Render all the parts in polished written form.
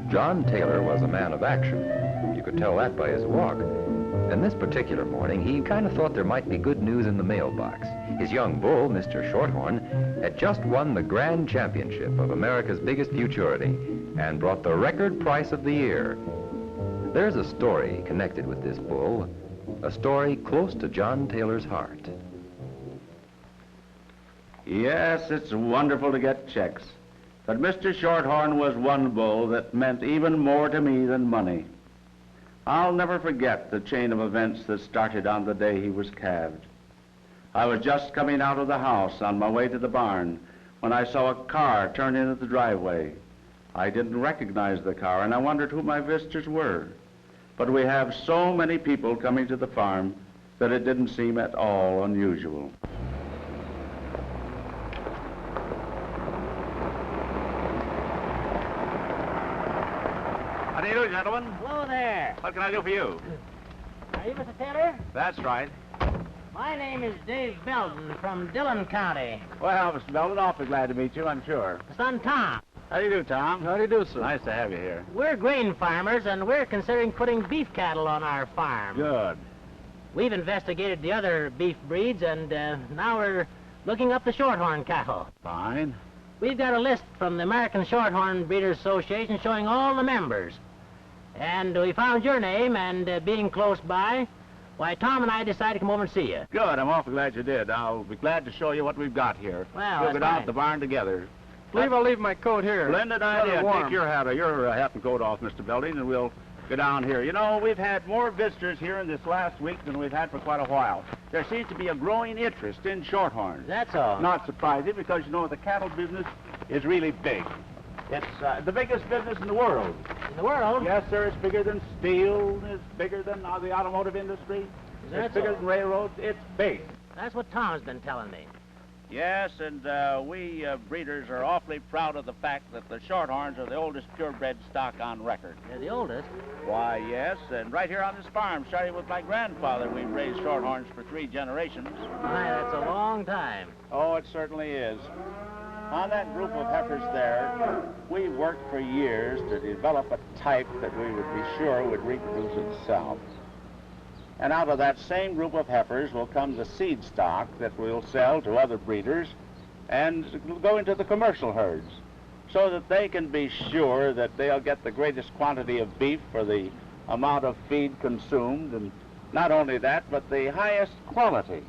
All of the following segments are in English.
John Taylor was a man of action. You could tell that by his walk. And this particular morning, he kind of thought there might be good news in the mailbox. His young bull, Mr. Shorthorn, had just won the grand championship of America's biggest futurity and brought the record price of the year. There's a story connected with this bull, a story close to John Taylor's heart. Yes, it's wonderful to get checks. But Mr. Shorthorn was one bull that meant even more to me than money. I'll never forget the chain of events that started on the day he was calved. I was just coming out of the house on my way to the barn when I saw a car turn into the driveway. I didn't recognize the car, and I wondered who my visitors were. But we have so many people coming to the farm that it didn't seem at all unusual. How do you do, gentlemen? Hello there. What can I do for you? Are you Mr. Taylor? That's right. My name is Dave Belden from Dillon County. Well, Mr. Belden, awfully glad to meet you, I'm sure. My son Tom. How do you do, Tom? How do you do, sir? Nice to have you here. We're grain farmers, and we're considering putting beef cattle on our farm. Good. We've investigated the other beef breeds, and now we're looking up the Shorthorn cattle. Fine. We've got a list from the American Shorthorn Breeders Association showing all the members. And we found your name, and being close by, why, Tom and I decided to come over and see you. Good, I'm awfully glad you did. I'll be glad to show you what we've got here. Well, we'll that's go down fine. to the barn together. I'll leave my coat here. Splendid idea. Take your hat and coat off, Mr. Belding, and we'll go down here. You know, we've had more visitors here in this last week than we've had for quite a while. There seems to be a growing interest in Shorthorns. That's all. Not surprising, because, you know, the cattle business is really big. It's the biggest business in the world. In the world? Yes, sir. It's bigger than steel. It's bigger than the automotive industry. It's bigger than railroads. It's big. That's what Tom's been telling me. Yes, and we breeders are awfully proud of the fact that the Shorthorns are the oldest purebred stock on record. They're the oldest. Why, yes, and right here on this farm, starting with my grandfather, we've raised Shorthorns for 3 generations. My, that's a long time. Oh, it certainly is. On that group of heifers there, we worked for years to develop a type that we would be sure would reproduce itself. And out of that same group of heifers will come the seed stock that we'll sell to other breeders and go into the commercial herds, so that they can be sure that they'll get the greatest quantity of beef for the amount of feed consumed, and not only that, but the highest quality.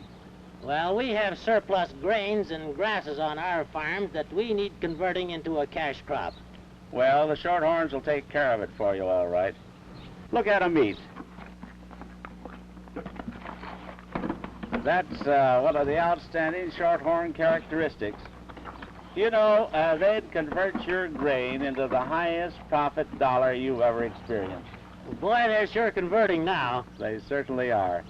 Well, we have surplus grains and grasses on our farms that we need converting into a cash crop. Well, the Shorthorns will take care of it for you, all right. Look at 'em eat. That's one of the outstanding Shorthorn characteristics. You know, they'd convert your grain into the highest profit dollar you've ever experienced. Boy, they're sure converting now. They certainly are.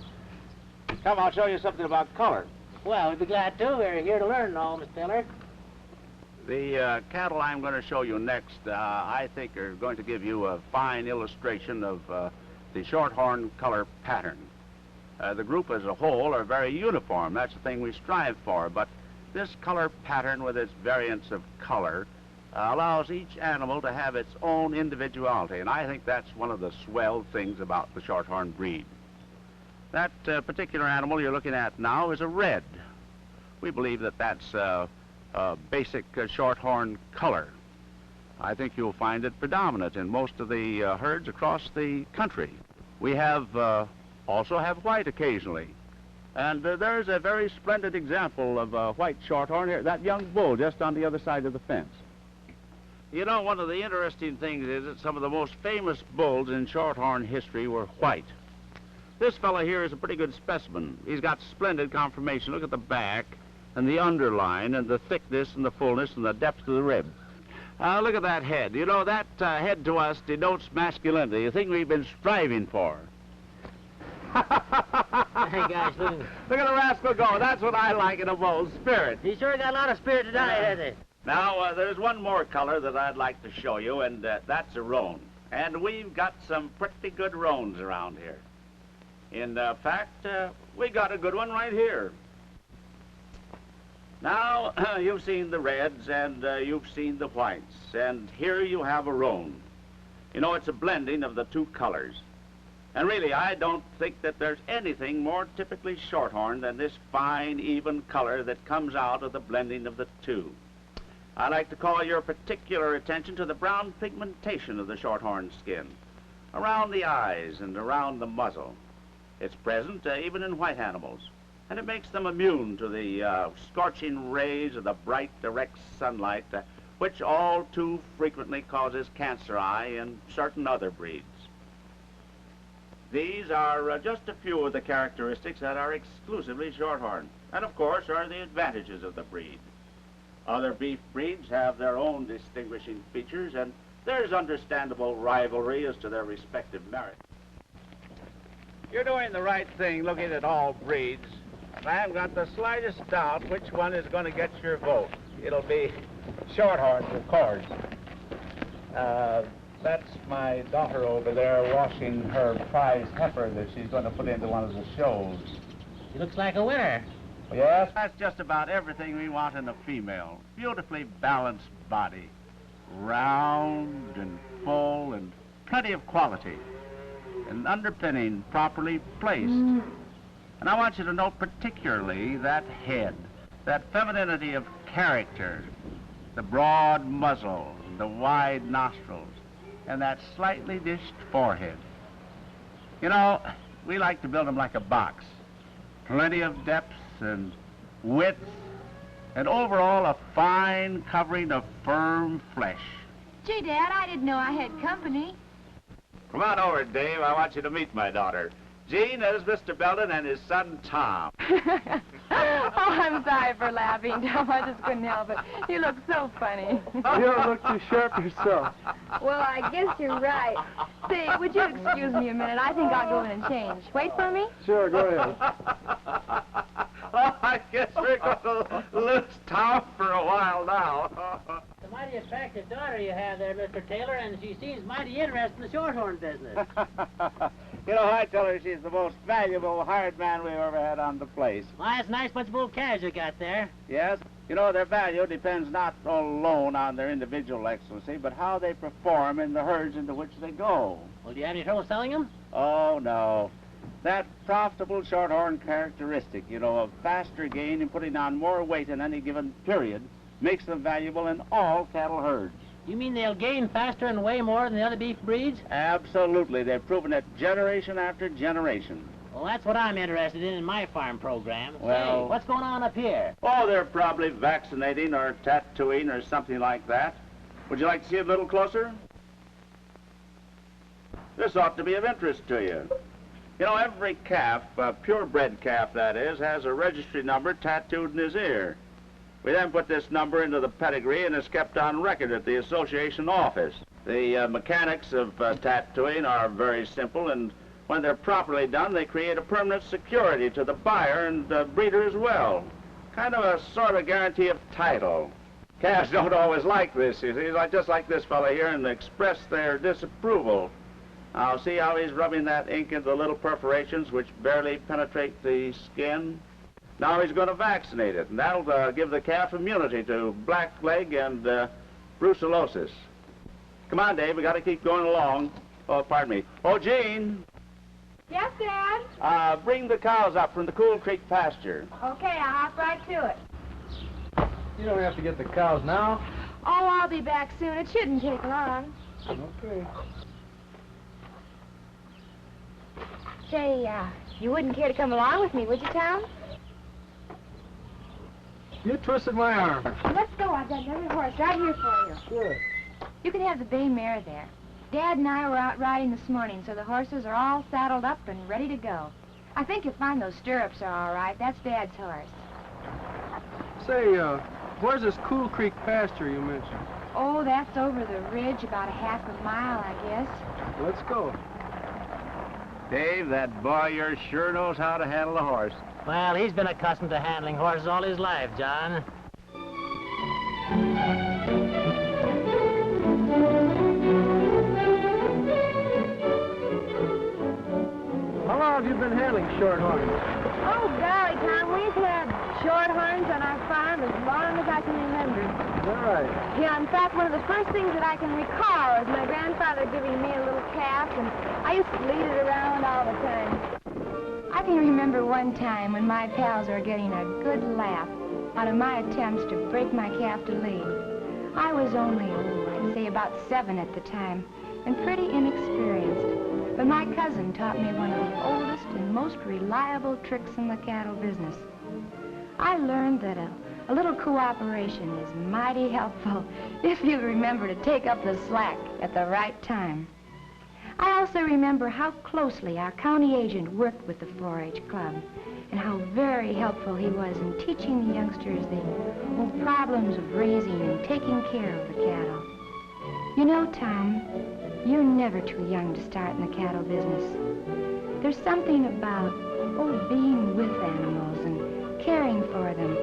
Come, I'll show you something about color. Well, we'd be glad to. We're here to learn all, Mr. Taylor. The cattle I'm going to show you next, I think are going to give you a fine illustration of the Shorthorn color pattern. The group as a whole are very uniform. That's the thing we strive for. But this color pattern with its variance of color allows each animal to have its own individuality. And I think that's one of the swell things about the Shorthorn breed. That particular animal you're looking at now is a red. We believe that that's a basic Shorthorn color. I think you'll find it predominant in most of the herds across the country. We have also have white occasionally. And there's a very splendid example of a white Shorthorn here, that young bull just on the other side of the fence. You know, one of the interesting things is that some of the most famous bulls in Shorthorn history were white. This fellow here is a pretty good specimen. He's got splendid conformation. Look at the back and the underline and the thickness and the fullness and the depth of the rib. Look at that head. You know, that head to us denotes masculinity, a thing we've been striving for. Hey, guys, look. Look at the rascal go. That's what I like in a bull, spirit. He sure got a lot of spirit tonight, hasn't he? Now, there's one more color that I'd like to show you, and that's a roan. And we've got some pretty good roans around here. In fact, we got a good one right here. Now, you've seen the reds and you've seen the whites, and here you have a roan. You know, it's a blending of the two colors. And really, I don't think that there's anything more typically Shorthorn than this fine, even color that comes out of the blending of the two. I'd like to call your particular attention to the brown pigmentation of the Shorthorn skin, around the eyes and around the muzzle. It's present even in white animals, and it makes them immune to the scorching rays of the bright, direct sunlight, which all too frequently causes cancer eye in certain other breeds. These are just a few of the characteristics that are exclusively Shorthorn, and of course are the advantages of the breed. Other beef breeds have their own distinguishing features, and there's understandable rivalry as to their respective merit. You're doing the right thing looking at all breeds. I haven't got the slightest doubt which one is going to get your vote. It'll be Shorthorns, of course. That's my daughter over there washing her prize heifer that she's going to put into one of the shows. She looks like a winner. Yes, that's just about everything we want in a female. Beautifully balanced body. Round and full and plenty of quality. And underpinning properly placed. And I want you to note particularly that head, that femininity of character, the broad muzzle, the wide nostrils, and that slightly dished forehead. You know, we like to build them like a box. Plenty of depth and width, and overall a fine covering of firm flesh. Gee, Dad, I didn't know I had company. Come on over, Dave. I want you to meet my daughter. Gene, that is Mr. Belden and his son, Tom. Oh, I'm sorry for laughing, Tom. I just couldn't help it. You look so funny. You don't look too sharp yourself. Well, I guess you're right. Say, would you excuse me a minute? I think I'll go in and change. Wait for me? Sure, go ahead. Oh, I guess we're going to lose Tom for a while now. It's a mighty attractive daughter you have there, Mr. Taylor, and she seems mighty interested in the Shorthorn business. You know, I tell her she's the most valuable hired man we've ever had on the place. Why, it's a nice bunch of old calves you got there. Yes, you know, their value depends not alone on their individual excellency, but how they perform in the herds into which they go. Well, do you have any trouble selling them? Oh, no. That profitable Shorthorn characteristic, you know, of faster gain and putting on more weight in any given period, makes them valuable in all cattle herds. You mean they'll gain faster and weigh more than the other beef breeds? Absolutely. They've proven it generation after generation. Well, that's what I'm interested in my farm program. Well- Say, what's going on up here? Oh, they're probably vaccinating or tattooing or something like that. Would you like to see it a little closer? This ought to be of interest to you. You know, every calf, purebred calf that is, has a registry number tattooed in his ear. We then put this number into the pedigree and it's kept on record at the association office. The mechanics of tattooing are very simple, and when they're properly done, they create a permanent security to the buyer and breeder as well. Kind of a sort of guarantee of title. Calves don't always like this, you see, just like this fella here, and express their disapproval. Now, see how he's rubbing that ink into the little perforations which barely penetrate the skin? Now he's going to vaccinate it, and that'll give the calf immunity to blackleg and brucellosis. Come on, Dave, we got to keep going along. Oh, pardon me. Oh, Gene. Yes, Dad? Bring the cows up from the Cool Creek pasture. Okay, I'll hop right to it. You don't have to get the cows now. Oh, I'll be back soon. It shouldn't take long. Okay. Say, you wouldn't care to come along with me, would you, Tom? You twisted my arm. Let's go. I've got another horse right here for you. Sure. You can have the bay mare there. Dad and I were out riding this morning, so the horses are all saddled up and ready to go. I think you'll find those stirrups are all right. That's Dad's horse. Say, where's this Cool Creek pasture you mentioned? Oh, that's over the ridge, about a half a mile, I guess. Let's go. Dave, that boy yours sure knows how to handle a horse. Well, he's been accustomed to handling horses all his life, John. Hello, How have you been handling Shorthorns? Oh, golly, Tom, we've had Shorthorns on our farm as long as I can remember. Is that right? Yeah, in fact, one of the first things that I can recall is my grandfather giving me a little calf, and I used to lead it around all the time. I can remember one time when my pals were getting a good laugh out of my attempts to break my calf to lead. I was only, I'd say about 7 at the time, and pretty inexperienced. But my cousin taught me one of the oldest and most reliable tricks in the cattle business. I learned that a little cooperation is mighty helpful if you remember to take up the slack at the right time. I also remember how closely our county agent worked with the 4-H club and how very helpful he was in teaching the youngsters the problems of raising and taking care of the cattle. You know, Tom, you're never too young to start in the cattle business. There's something about, being with animals and caring for them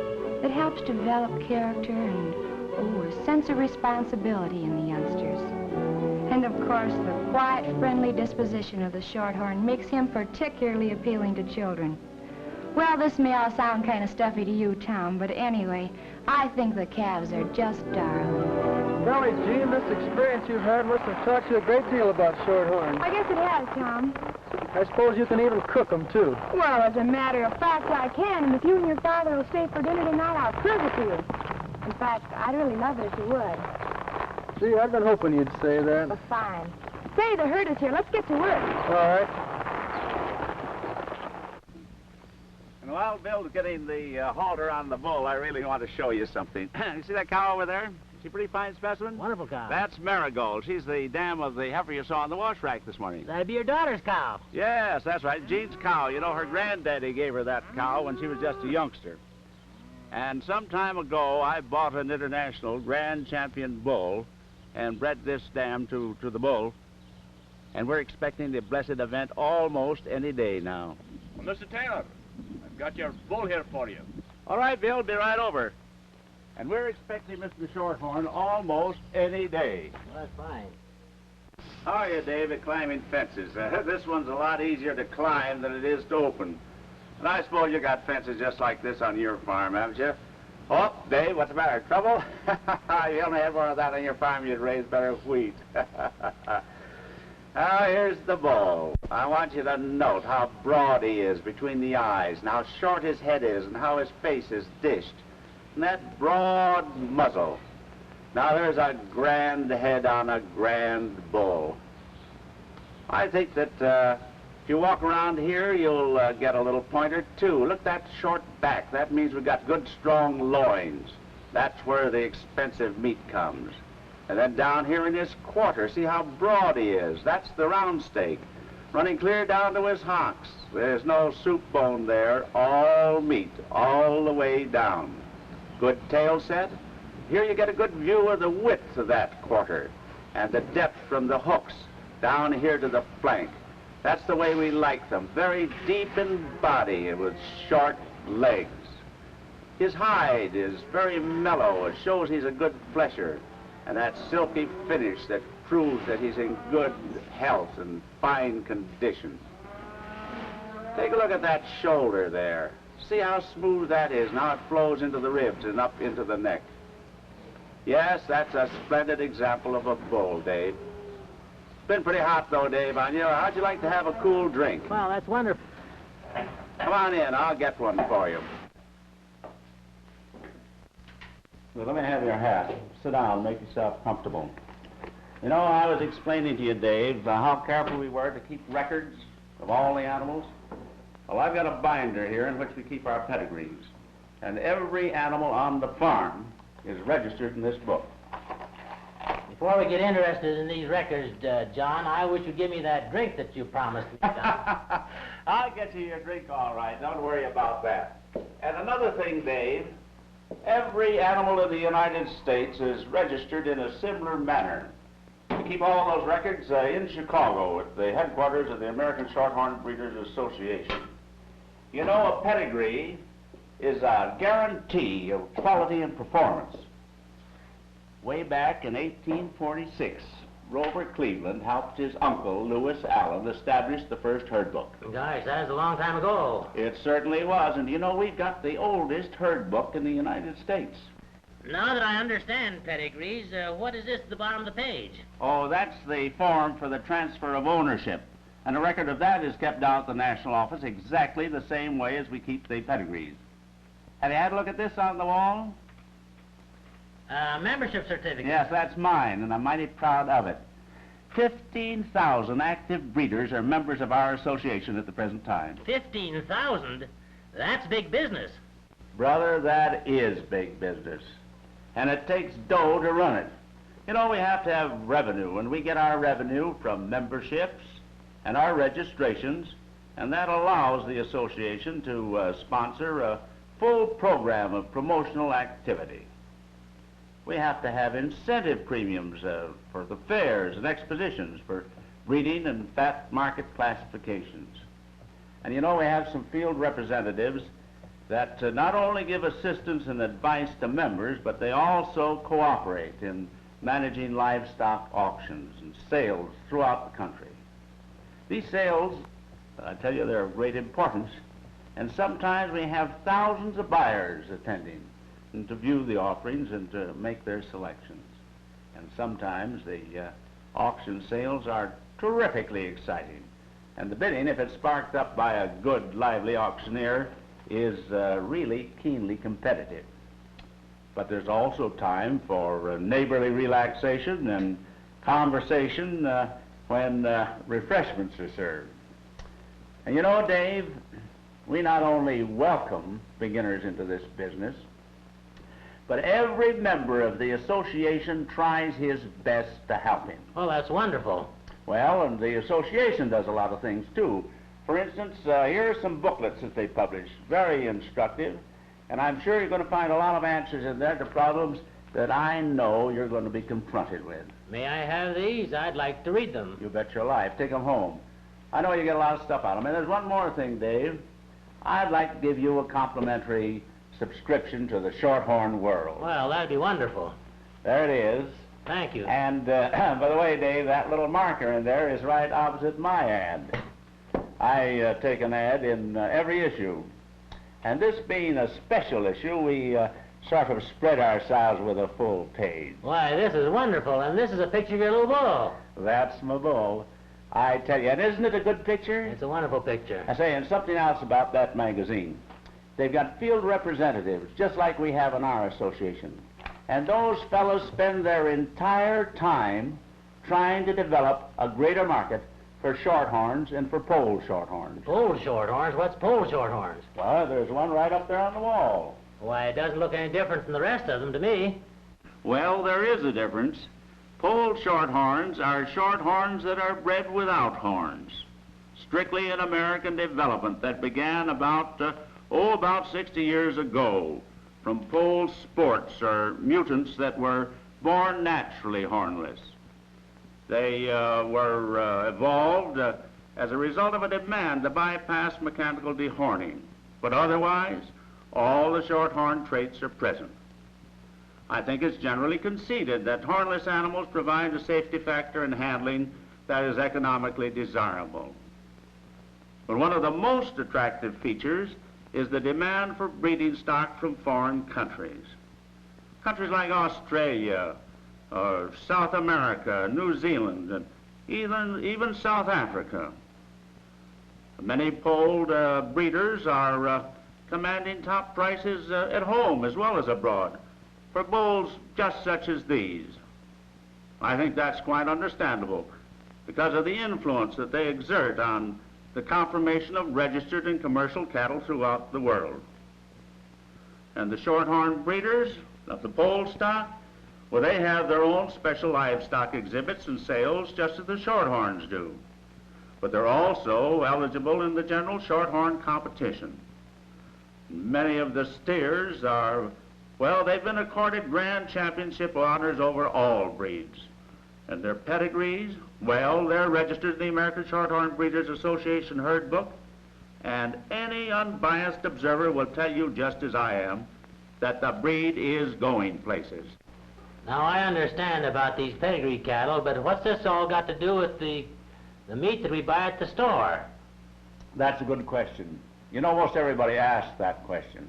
that helps develop character and, a sense of responsibility in the youngsters. And, of course, the quiet, friendly disposition of the Shorthorn makes him particularly appealing to children. Well, this may all sound kind of stuffy to you, Tom, but anyway, I think the calves are just darling. Golly, Jean, this experience you've had must have taught you a great deal about Shorthorns. I guess it has, Tom. I suppose you can even cook them, too. Well, as a matter of fact, I can, and if you and your father will stay for dinner tonight, I'll prove it to you. In fact, I'd really love it if you would. Gee, I've been hoping you'd say that. Well, fine. Say, the herd is here. Let's get to work. All right. And while Bill's getting the halter on the bull, I really want to show you something. You see that cow over there? She a pretty fine specimen? Wonderful cow. That's Marigold. She's the dam of the heifer you saw on the wash rack this morning. That'd be your daughter's cow. Yes, that's right. Jean's cow. You know, her granddaddy gave her that cow when she was just a youngster. And some time ago, I bought an international grand champion bull and bred this dam to the bull. And we're expecting the blessed event almost any day now. Well, Mr. Taylor, I've got your bull here for you. All right, Bill, be right over. And we're expecting Mr. Shorthorn almost any day. Well, that's fine. How are you, Dave, at climbing fences? This one's a lot easier to climb than it is to open. And I suppose you got fences just like this on your farm, haven't you? Oh, Dave, what's the matter? Trouble? You only had one of that on your farm, you'd raise better wheat. Now, here's the bull. I want you to note how broad he is between the eyes, and how short his head is, and how his face is dished. And that broad muzzle. Now, there's a grand head on a grand bull. I think that if you walk around here, you'll get a little pointer, too. Look, that short back. That means we've got good, strong loins. That's where the expensive meat comes. And then down here in his quarter, see how broad he is. That's the round steak, running clear down to his hocks. There's no soup bone there, all meat, all the way down. Good tail set. Here you get a good view of the width of that quarter and the depth from the hooks down here to the flank. That's the way we like them, very deep in body with short legs. His hide is very mellow. It shows he's a good flesher. And that silky finish that proves that he's in good health and fine condition. Take a look at that shoulder there. See how smooth that is, and how it flows into the ribs and up into the neck. Yes, that's a splendid example of a bull, Dave. It's been pretty hot, though, Dave, on you. How'd you like to have a cool drink? Well, that's wonderful. Come on in. I'll get one for you. Well, let me have your hat. Sit down, make yourself comfortable. You know, I was explaining to you, Dave, how careful we were to keep records of all the animals. Well, I've got a binder here in which we keep our pedigrees. And every animal on the farm is registered in this book. Before we get interested in these records, John, I wish you'd give me that drink that you promised me. I'll get you your drink all right. Don't worry about that. And another thing, Dave, every animal in the United States is registered in a similar manner. We keep all those records in Chicago at the headquarters of the American Shorthorn Breeders Association. You know, a pedigree is a guarantee of quality and performance. Way back in 1846, Grover Cleveland helped his uncle, Lewis Allen, establish the first herd book. Gosh, that is a long time ago. It certainly was, and you know, we've got the oldest herd book in the United States. Now that I understand pedigrees, what is this at the bottom of the page? Oh, that's the form for the transfer of ownership. And a record of that is kept down at the National Office exactly the same way as we keep the pedigrees. Have you had a look at this on the wall? Membership certificate. Yes, that's mine, and I'm mighty proud of it. 15,000 active breeders are members of our association at the present time. 15,000? That's big business. Brother, that is big business. And it takes dough to run it. You know, we have to have revenue, and we get our revenue from memberships and our registrations, and that allows the association to sponsor a full program of promotional activity. We have to have incentive premiums for the fairs and expositions for breeding and fat market classifications. And you know, we have some field representatives that not only give assistance and advice to members, but they also cooperate in managing livestock auctions and sales throughout the country. These sales, I tell you, they're of great importance, and sometimes we have thousands of buyers attending and to view the offerings and to make their selections. And sometimes the auction sales are terrifically exciting, and the bidding, if it's sparked up by a good, lively auctioneer, is really keenly competitive. But there's also time for neighborly relaxation and conversation when refreshments are served. And you know, Dave, we not only welcome beginners into this business, but every member of the association tries his best to help him. Well, that's wonderful. Well, and the association does a lot of things, too. For instance, here are some booklets that they publish, very instructive, and I'm sure you're going to find a lot of answers in there to problems that I know you're going to be confronted with. May I have these? I'd like to read them. You bet your life. Take them home. I know you get a lot of stuff out of them. And there's one more thing, Dave. I'd like to give you a complimentary subscription to the Shorthorn World. Well, that'd be wonderful. There it is. Thank you. And by the way, Dave, that little marker in there is right opposite my ad. I take an ad in every issue. And this being a special issue, we sort of spread ourselves with a full page. Why, this is wonderful, and this is a picture of your little bull. That's my bull. I tell you, and isn't it a good picture? It's a wonderful picture. I say, and something else about that magazine. They've got field representatives, just like we have in our association. And those fellows spend their entire time trying to develop a greater market for shorthorns and for pole shorthorns. Pole shorthorns? What's pole shorthorns? Well, there's one right up there on the wall. Why, it doesn't look any different from the rest of them to me. Well, there is a difference. Pole shorthorns are shorthorns that are bred without horns. Strictly an American development that began about 60 years ago from pole sports or mutants that were born naturally hornless. They were evolved as a result of a demand to bypass mechanical dehorning. But otherwise, all the shorthorn traits are present. I think it's generally conceded that hornless animals provide a safety factor in handling that is economically desirable. But one of the most attractive features is the demand for breeding stock from foreign countries. Countries like Australia, South America, New Zealand, and even South Africa. Many polled breeders are commanding top prices at home as well as abroad for bulls just such as these. I think that's quite understandable because of the influence that they exert on the conformation of registered and commercial cattle throughout the world. And the shorthorn breeders of the pole stock, well, they have their own special livestock exhibits and sales just as the shorthorns do. But they're also eligible in the general shorthorn competition. Many of the steers are, well, they've been accorded grand championship honors over all breeds. And their pedigrees, well, they're registered in the American Shorthorn Breeders Association herd book. And any unbiased observer will tell you, just as I am, that the breed is going places. Now, I understand about these pedigree cattle, but what's this all got to do with the meat that we buy at the store? That's a good question. You know, most everybody asks that question.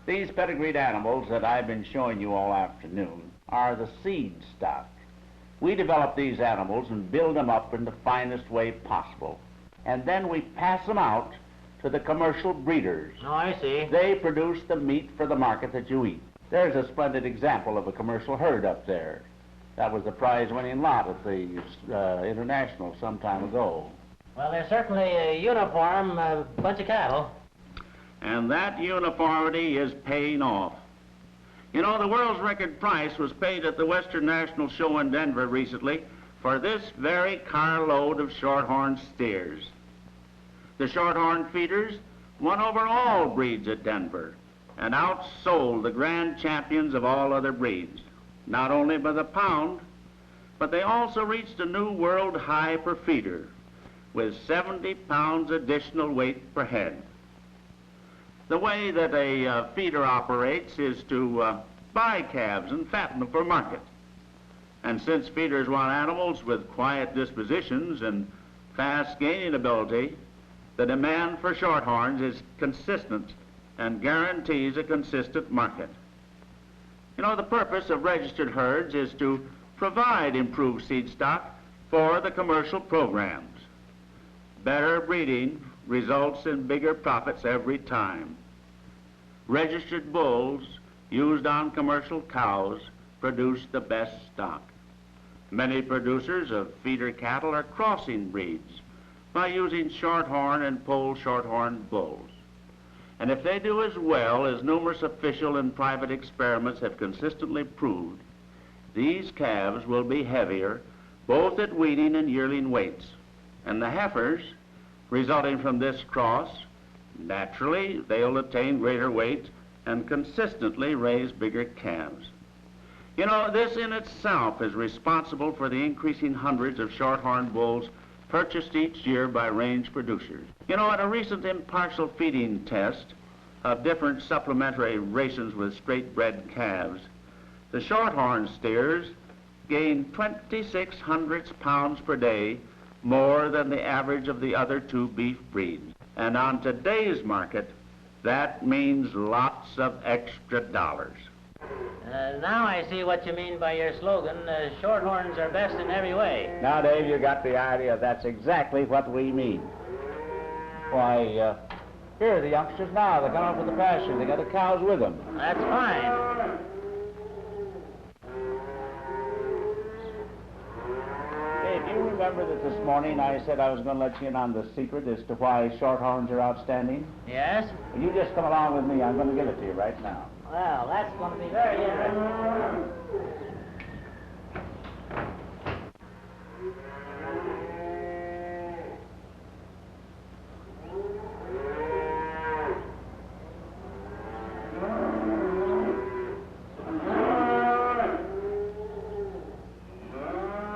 These pedigreed animals that I've been showing you all afternoon are the seed stock. We develop these animals and build them up in the finest way possible. And then we pass them out to the commercial breeders. Oh, I see. They produce the meat for the market that you eat. There's a splendid example of a commercial herd up there. That was the prize-winning lot at the International some time ago. Well, they're certainly a uniform bunch of cattle. And that uniformity is paying off. You know, the world's record price was paid at the Western National Show in Denver recently for this very carload of shorthorn steers. The shorthorn feeders won over all breeds at Denver and outsold the grand champions of all other breeds, not only by the pound, but they also reached a new world high per feeder with 70 pounds additional weight per head. The way that a feeder operates is to buy calves and fatten them for market. And since feeders want animals with quiet dispositions and fast gaining ability, the demand for shorthorns is consistent and guarantees a consistent market. You know, the purpose of registered herds is to provide improved seed stock for the commercial programs. Better breeding results in bigger profits every time. Registered bulls used on commercial cows produce the best stock. Many producers of feeder cattle are crossing breeds by using shorthorn and pole shorthorn bulls. And if they do as well as numerous official and private experiments have consistently proved, these calves will be heavier both at weaning and yearling weights. And the heifers, resulting from this cross, naturally they'll attain greater weight and consistently raise bigger calves. You know, this in itself is responsible for the increasing hundreds of shorthorn bulls purchased each year by range producers. You know, at a recent impartial feeding test of different supplementary rations with straight-bred calves, the shorthorn steers gained 26 hundredths pounds per day more than the average of the other two beef breeds. And on today's market, that means lots of extra dollars. Now I see what you mean by your slogan, shorthorns are best in every way. Now, Dave, you got the idea. That's exactly what we mean. Why, here are the youngsters now. They're coming up with the pasture. They got the cows with them. That's fine. Dave, do you remember that this morning I said I was going to let you in on the secret as to why shorthorns are outstanding? Yes? Well, you just come along with me. I'm going to give it to you right now. Well, that's going to be very interesting.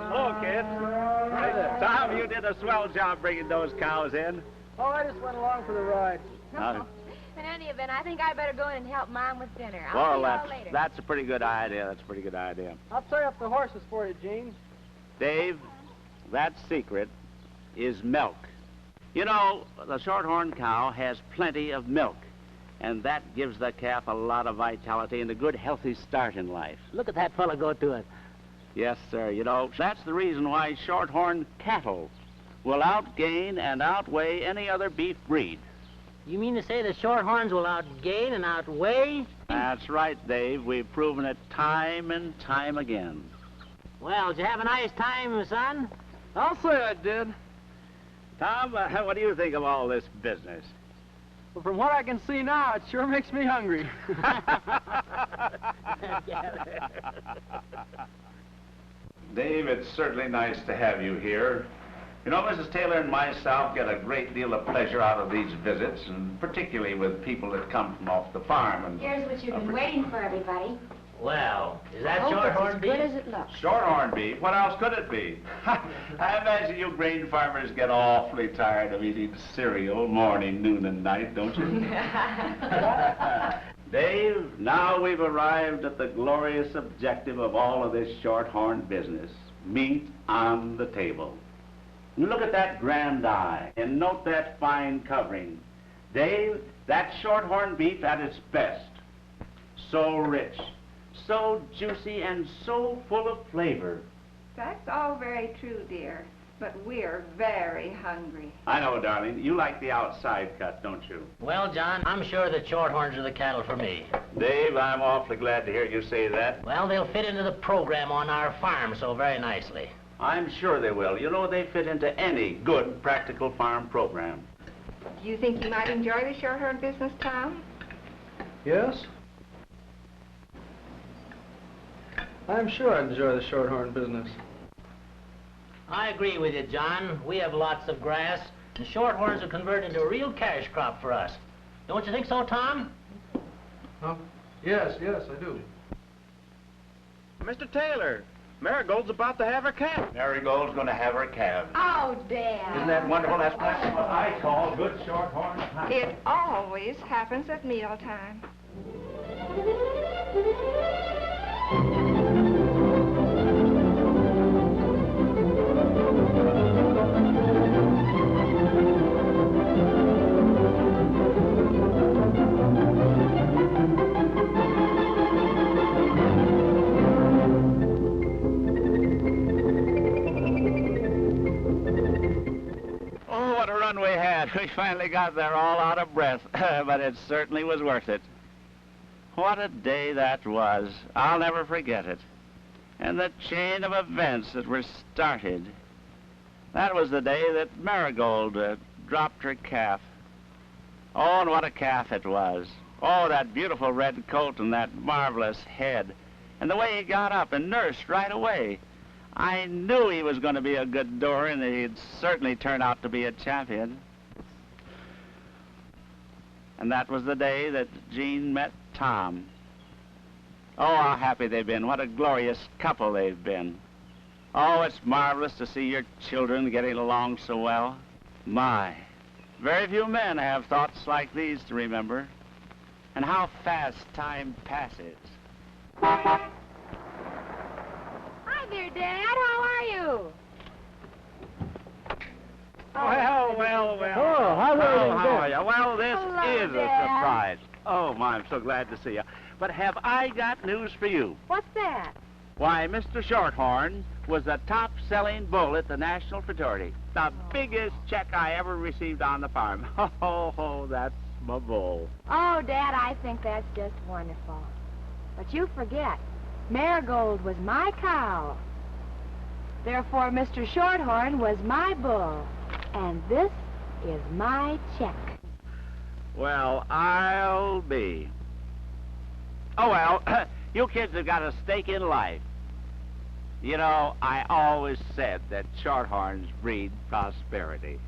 Hello, kids. Hey, Tom, you did a swell job bringing those cows in. Oh, I just went along for the ride. In any event, I think I better go in and help Mom with dinner. I'll Well, see you all later. that's a pretty good idea. That's a pretty good idea. I'll tie up the horses for you, Gene. Dave, that secret is milk. You know, the shorthorn cow has plenty of milk, and that gives the calf a lot of vitality and a good, healthy start in life. Look at that fellow go to it. Yes, sir. You know, that's the reason why shorthorn cattle will outgain and outweigh any other beef breed. You mean to say the shorthorns will outgain and outweigh? That's right, Dave. We've proven it time and time again. Well, did you have a nice time, son? I'll say I did. Tom, what do you think of all this business? Well, from what I can see now, it sure makes me hungry. Dave, it's certainly nice to have you here. You know, Mrs. Taylor and myself get a great deal of pleasure out of these visits, and particularly with people that come from off the farm. And Here's what you've been waiting for, everybody. Well, is that I hope it's shorthorn as beef? good as it looks. Shorthorn beef, what else could it be? I imagine you grain farmers get awfully tired of eating cereal morning, noon, and night, don't you? Dave, now we've arrived at the glorious objective of all of this Shorthorn business, meat on the table. You look at that grand eye and note that fine covering. Dave, that Shorthorn beef at its best. So rich, so juicy, and so full of flavor. That's all very true, dear, but we're very hungry. I know, darling. You like the outside cut, don't you? Well, John, I'm sure that Shorthorns are the cattle for me. Dave, I'm awfully glad to hear you say that. Well, they'll fit into the program on our farm so very nicely. I'm sure they will. You know, they fit into any good, practical farm program. Do you think you might enjoy the Shorthorn business, Tom? Yes? I'm sure I'd enjoy the Shorthorn business. I agree with you, John. We have lots of grass, and Shorthorns will convert into a real cash crop for us. Don't you think so, Tom? Huh? Yes, I do. Mr. Taylor, Marigold's about to have her calf. Marigold's going to have her calf. Oh, Dad. Isn't that wonderful? That's what I call good Shorthorn hunting. It always happens at mealtime. What a run we had. We finally got there all out of breath, but it certainly was worth it. What a day that was. I'll never forget it. And the chain of events that were started. That was the day that Marigold dropped her calf. Oh, and what a calf it was. Oh, that beautiful red coat and that marvelous head. And the way he got up and nursed right away. I knew he was going to be a good doer, and he'd certainly turn out to be a champion. And that was the day that Jean met Tom. Oh, how happy they've been. What a glorious couple they've been. Oh, it's marvelous to see your children getting along so well. My, very few men have thoughts like these to remember. And how fast time passes. Hi there, Dad. How are you? Well. Oh, how are you? Well, this Hello, is Dad. a surprise. Oh, my, I'm so glad to see you. But have I got news for you? What's that? Why, Mr. Shorthorn was the top-selling bull at the National Fraternity. The biggest check I ever received on the farm. Oh, that's my bull. Oh, Dad, I think that's just wonderful. But you forget, Marigold was my cow. Therefore, Mr. Shorthorn was my bull. And this is my check. Well, I'll be. Oh, well, you kids have got a stake in life. You know, I always said that Shorthorns breed prosperity.